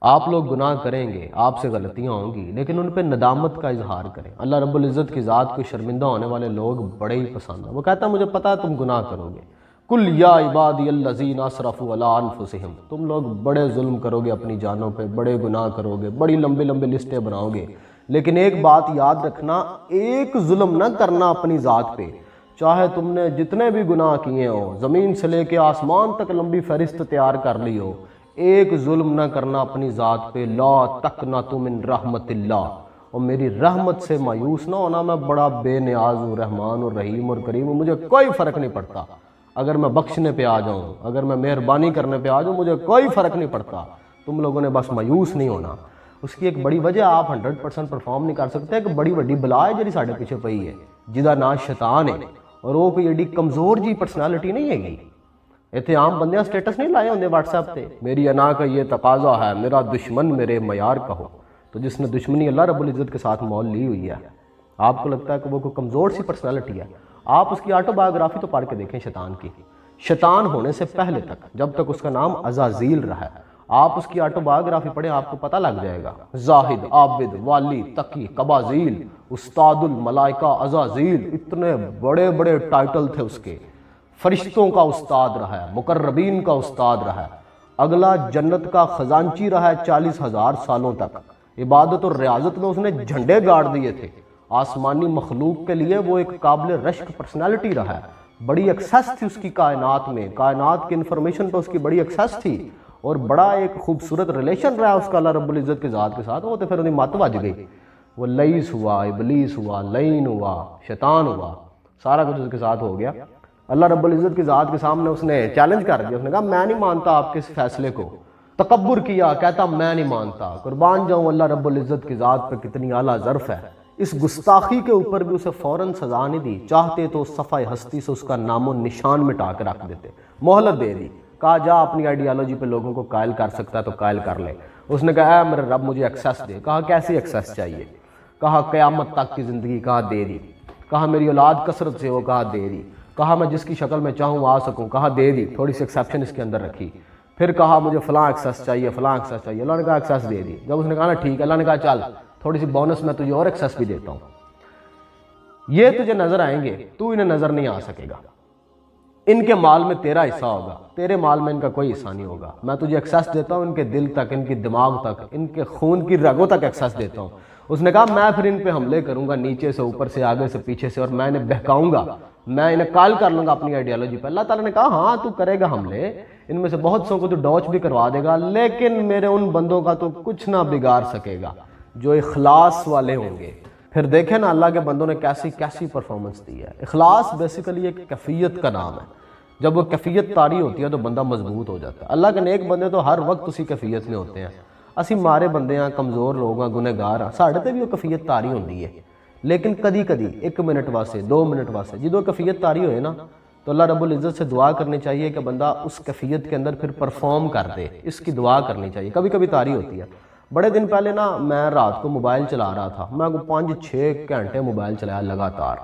آپ لوگ گناہ کریں گے، آپ سے غلطیاں ہوں گی، لیکن ان پہ ندامت کا اظہار کریں۔ اللہ رب العزت کی ذات کو شرمندہ ہونے والے لوگ بڑے ہی پسند ہیں۔ وہ کہتا ہے مجھے پتا ہے تم گناہ کرو گے، کل یا عبادی الذین اسرفوا علی انفسہم، تم لوگ بڑے ظلم کرو گے اپنی جانوں پہ، بڑے گناہ کرو گے، بڑی لمبے لمبے لسٹیں بناؤ گے، لیکن ایک بات یاد رکھنا، ایک ظلم نہ کرنا اپنی ذات پہ، چاہے تم نے جتنے بھی گناہ کیے ہوں، زمین سے لے کے آسمان تک لمبی فہرست تیار کر لی ہو، ایک ظلم نہ کرنا اپنی ذات پہ۔ لا تقنطوا من رحمت اللہ، اور میری رحمت سے مایوس نہ ہونا، میں بڑا بے نیاز ہوں، رحمان اور رحیم اور کریم ہوں، مجھے کوئی فرق نہیں پڑتا اگر میں بخشنے پہ آ جاؤں، اگر میں مہربانی کرنے پہ آ جاؤں، مجھے کوئی فرق نہیں پڑتا۔ تم لوگوں نے بس مایوس نہیں ہونا۔ اس کی ایک بڑی وجہ، آپ 100% پرفارم نہیں کر سکتے، ایک بڑی وڈی بلا ہے جی ساڈے پیچھے پئی ہے، جہدا نام شیطان ہے، اور وہ کوئی ایڈی کمزور جی پرسنالٹی نہیں ہے گی۔ ایتھے عام بندیاں سٹیٹس نہیں لائے ہوندے واٹس ایپ تے، میری انا کا یہ تقاضا ہے، میرا دشمن میرے معیار کا ہو۔ تو جس نے دشمنی اللہ رب العزت کے ساتھ مول لی ہوئی ہے، آپ کو لگتا ہے کہ وہ کوئی کمزور سی پرسنالٹی ہے؟ آپ اس کی آٹو بایوگرافی تو پڑھ کے دیکھیں شیطان کی۔ شیطان ہونے سے پہلے تک، جب تک اس کا نام عزازیل رہا ہے، آپ اس کی آٹو بایوگرافی پڑھیں، آپ کو پتہ لگ جائے گا۔ زاہد، عابد، والی، تقی، قبازیل، استاد الملائکہ عزازیل، اتنے بڑے بڑے ٹائٹل تھے اس کے۔ فرشتوں کا استاد رہا ہے، مقربین کا استاد رہا ہے، اگلا جنت کا خزانچی رہا ہے 40,000 سالوں تک۔ عبادت اور ریاضت میں اس نے جھنڈے گاڑ دیے تھے۔ آسمانی مخلوق کے لیے وہ ایک قابل رشک پرسنالٹی رہا ہے، بڑی ایکسیس تھی اس کی کائنات میں، کائنات کی انفارمیشن پہ اس کی بڑی ایکسیس تھی، اور بڑا ایک خوبصورت ریلیشن رہا اس کا اللہ رب العزت کی ذات کے ساتھ۔ وہ تو پھر انہیں مت بج گئی، وہ لئیس ہوا، ابلیس ہوا، لعین ہوا، شیطان ہوا، سارا کچھ اس کے ساتھ ہو گیا۔ اللہ رب العزت کی ذات کے سامنے اس نے چیلنج کر دیا، اس نے کہا میں نہیں مانتا آپ کے اس فیصلے کو۔ تکبر کیا، کہتا میں نہیں مانتا۔ قربان جاؤں اللہ رب العزت کی ذات پہ کتنی اعلیٰ ظرف ہے، اس گستاخی کے اوپر بھی اسے فوراً سزا نہیں دی، چاہتے تو صفحہ ہستی سے اس کا نام و نشان مٹا کے رکھ دیتے، مہلت دے دی، کہا جا اپنی آئیڈیالوجی پہ لوگوں کو قائل کر سکتا ہے تو قائل کر لے۔ اس نے کہا اے میرے رب مجھے ایکسیس دے۔ کہا کیسی ایکسیس چاہیے؟ کہا قیامت تک کی زندگی، کہا دے دی۔ کہا میری اولاد کثرت سے ہو، کہا دے دی۔ کہا میں جس کی شکل میں چاہوں آ سکوں، کہا دے دی، تھوڑی سی ایکسیپشن اس کے اندر رکھی۔ پھر کہا مجھے فلاں ایکسیس چاہیے، فلاں ایکسیس چاہیے، اللہ نے کہا ایکسیس دے دی۔ جب اس نے کہا نا ٹھیک ہے، اللہ نے کہا چل تھوڑی سی بونس میں تجھے اور ایکسیس بھی دیتا ہوں، یہ تجھے نظر آئیں گے، تو انہیں نظر نہیں آ سکے گا، ان کے مال میں تیرا حصہ ہوگا، تیرے مال میں ان کا کوئی حصہ نہیں ہوگا۔ میں تجھے ایکسیس دیتا ہوں ان کے دل تک، ان کی دماغ تک، ان کے خون کی رگوں تک ایکسیس دیتا ہوں۔ اس نے کہا میں پھر ان پہ حملے کروں گا، نیچے سے، اوپر سے، آگے سے، پیچھے سے، اور میں انہیں بہکاؤں گا، میں انہیں قائل کر لوں گا اپنی آئیڈیالوجی پہ۔ اللہ تعالیٰ نے کہا ہاں تو کرے گا حملے، ان میں سے بہت سو کو تو ڈوچ بھی کروا دے گا، لیکن میرے ان بندوں کا تو کچھ نہ بگاڑ سکے گا جو اخلاص والے ہوں گے۔ پھر دیکھیں نا اللہ کے بندوں نے کیسی کیسی پرفارمنس دی ہے۔ اخلاص بیسیکلی ایک کیفیت کا نام ہے، جب وہ کیفیت طاری ہوتی ہے تو بندہ مضبوط ہو جاتا ہے۔ اللہ کے نیک بندے تو ہر وقت اسی کیفیت میں ہوتے ہیں۔ اسی مارے بندے ہیں، کمزور لوگ ہیں، گنہگار ہیں، ساڑھے تے بھی وہ کیفیت طاری ہوندی ہے، لیکن کدی کدی 1 منٹ واسطے، 2 منٹ واسطے جدو کیفیت طاری ہوئے نا، تو اللہ رب العزت سے دعا کرنی چاہیے کہ بندہ اس کیفیت کے اندر پھر پرفارم کر دے، اس کی دعا کرنی چاہیے۔ کبھی کبھی طاری ہوتی ہے۔ بڑے دن پہلے نا میں رات کو موبائل چلا رہا تھا، میں 5-6 گھنٹے موبائل چلایا لگاتار،